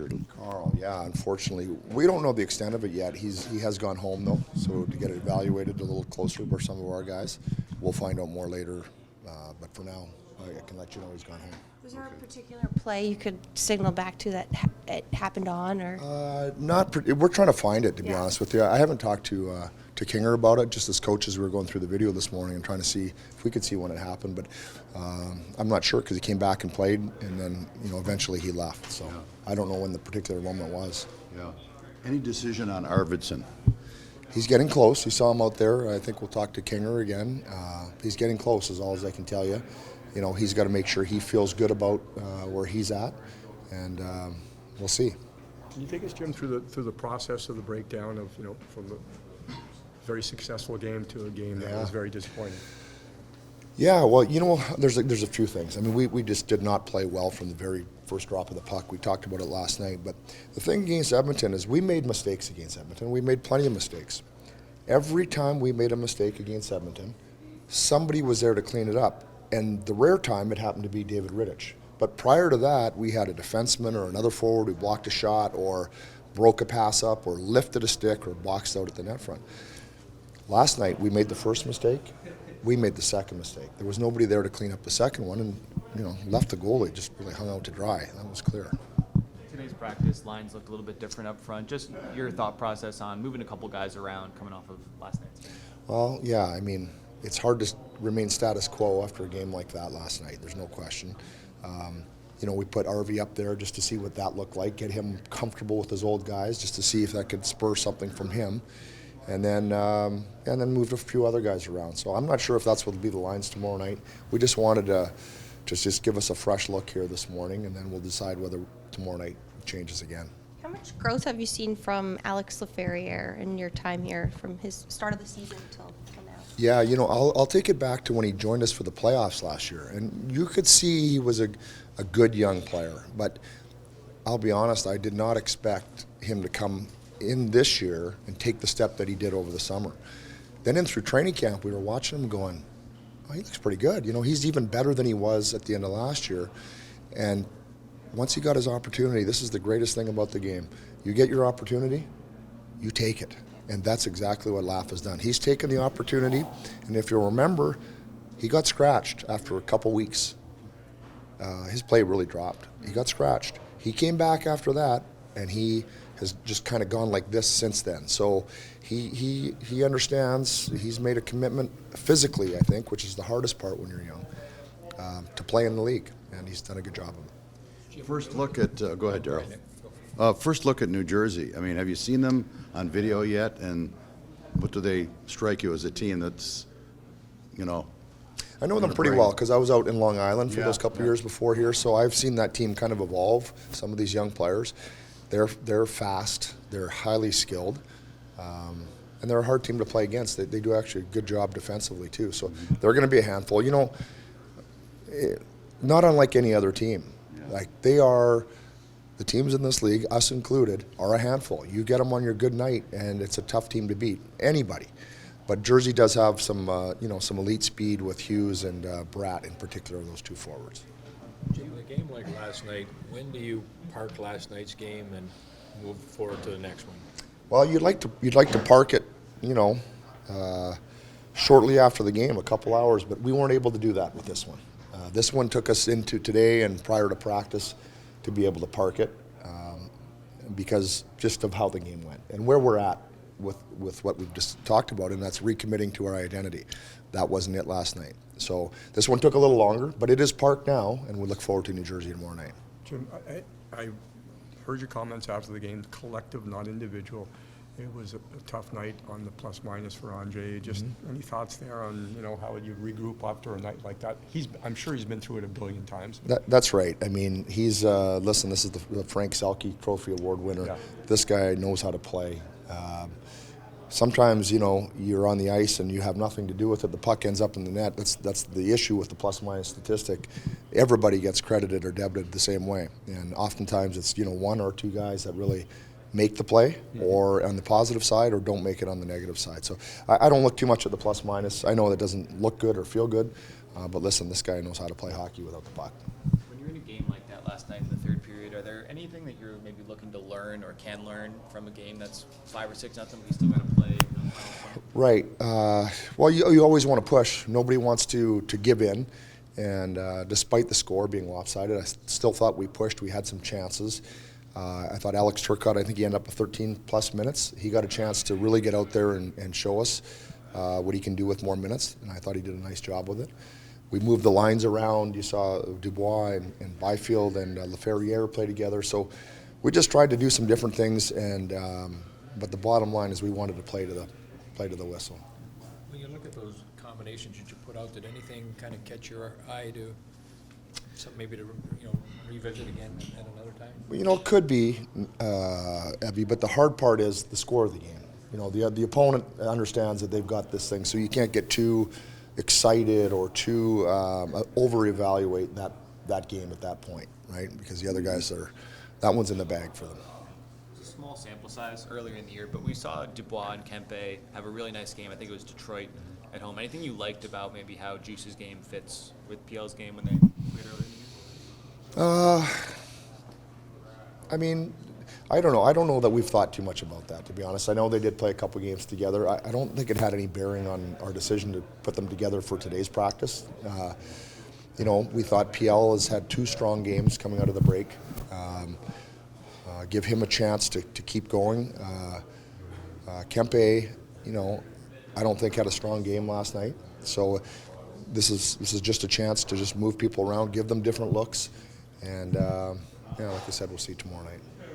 injured. Carl, yeah, unfortunately. We don't know the extent of it yet. He has gone home, though, so to get it evaluated a little closer for some of our guys. We'll find out more later, but for now, I can let you know he's gone home. Was there a particular play you could signal back to that it happened on, or? We're trying to find it, to be Yeah. honest with you. I haven't talked to Kinger about it, just as coaches. We were going through the video this morning and trying to see if we could see when it happened, but I'm not sure because he came back and played, and then eventually he left. So I don't know when the particular moment was. Yeah. Any decision on Arvidsson? He's getting close. You saw him out there. I think we'll talk to Kinger again. He's getting close, is all as I can tell you. He's got to make sure he feels good about where he's at, and we'll see. Can you take us, Jim, through the process of the breakdown of from the very successful game to a game that was very disappointing? Yeah, well, there's a few things. I mean, we just did not play well from the very first drop of the puck. We talked about it last night, but the thing against Edmonton is we made mistakes against Edmonton. We made plenty of mistakes. Every time we made a mistake against Edmonton, somebody was there to clean it up, and the rare time it happened to be David Rittich. But prior to that, we had a defenseman or another forward who blocked a shot or broke a pass up or lifted a stick or boxed out at the net front. Last night, we made the first mistake. We made the second mistake. There was nobody there to clean up the second one, and left the goalie just really hung out to dry. That was clear. Today's practice lines looked a little bit different up front. Just your thought process on moving a couple guys around coming off of last night's game. Well, yeah, I mean, it's hard to remain status quo after a game like that last night. There's no question. We put Arvy up there just to see what that looked like, get him comfortable with his old guys, just to see if that could spur something from him. And then moved a few other guys around. So I'm not sure if that's what will be the lines tomorrow night. We just wanted to just give us a fresh look here this morning, and then we'll decide whether tomorrow night changes again. How much growth have you seen from Alex Lafreniere in your time here, from his start of the season till now? Yeah, I'll take it back to when he joined us for the playoffs last year, and you could see he was a good young player. But I'll be honest, I did not expect him to come in this year and take the step that he did over the summer. Then in through training camp, we were watching him going, oh, he looks pretty good. He's even better than he was at the end of last year. And once he got his opportunity, this is the greatest thing about the game. You get your opportunity, you take it. And that's exactly what Laf has done. He's taken the opportunity, and if you'll remember, he got scratched after a couple weeks. His play really dropped. He got scratched. He came back after that, and he has just kind of gone like this since then. So he understands. He's made a commitment physically, I think, which is the hardest part when you're young, to play in the league, and he's done a good job of it. First look at, go ahead, Darryl. First look at New Jersey. I mean, have you seen them on video yet? And what do they strike you as a team that's, I know them pretty well because I was out in Long Island for Yeah, those couple yeah. years before here, so I've seen that team kind of evolve, some of these young players. They're fast, they're highly skilled, and they're a hard team to play against. They do actually a good job defensively too, so they're going to be a handful. Not unlike any other team. Like they are, the teams in this league, us included, are a handful. You get them on your good night, and it's a tough team to beat, anybody. But Jersey does have some elite speed with Hughes and Bratt in particular, those two forwards. Jim, a game like last night, when do you park last night's game and move forward to the next one? Well, you'd like to park it, shortly after the game, a couple hours, but we weren't able to do that with this one. This one took us into today and prior to practice to be able to park it because just of how the game went and where we're at with what we've just talked about, and that's recommitting to our identity. That wasn't it last night. So this one took a little longer, but it is parked now, and we look forward to New Jersey tomorrow night. Jim, I heard your comments after the game, collective, not individual. It was a tough night on the plus-minus for Andre. Just any thoughts there on how would you regroup after a night like that? I'm sure he's been through it a billion times. That's right. I mean, he's listen. This is the Frank Selke Trophy Award winner. Yeah. This guy knows how to play. Sometimes you're on the ice and you have nothing to do with it. The puck ends up in the net. That's the issue with the plus-minus statistic. Everybody gets credited or debited the same way, and oftentimes it's one or two guys that really make the play, or on the positive side, or don't make it on the negative side. So I don't look too much at the plus-minus. I know that doesn't look good or feel good, but listen, this guy knows how to play hockey without the puck. When you're in a game like that last night in the third period, period, are there anything that you're maybe looking to learn or can learn from a game that's 5 or 6 nothing, but you still got to play? Right. Well, you always want to push. Nobody wants to give in. And despite the score being lopsided, I still thought we pushed. We had some chances. I thought Alex Turcotte, I think he ended up with 13-plus minutes. He got a chance to really get out there and show us what he can do with more minutes, and I thought he did a nice job with it. We moved the lines around. You saw Dubois and Byfield and Lafreniere play together. So we just tried to do some different things, and but the bottom line is we wanted to play to the whistle. When you look at those combinations that you put out, did anything kind of catch your eye to something maybe to revisit again at another time? Well, it could be, Evie, but the hard part is the score of the game. The opponent understands that they've got this thing, so you can't get too excited or too over-evaluate that game at that point, right? Because the other guys that one's in the bag for them. It's a small sample size earlier in the year, but we saw Dubois and Kempe have a really nice game. I think it was Detroit at home. Anything you liked about maybe how Juice's game fits with PL's game when they played earlier in the year? I mean, I don't know. I don't know that we've thought too much about that, to be honest. I know they did play a couple games together. I don't think it had any bearing on our decision to put them together for today's practice. We thought PL has had 2 strong games coming out of the break. Give him a chance to keep going. Kempe, I don't think had a strong game last night. So this is just a chance to just move people around, give them different looks, and like I said, we'll see tomorrow night.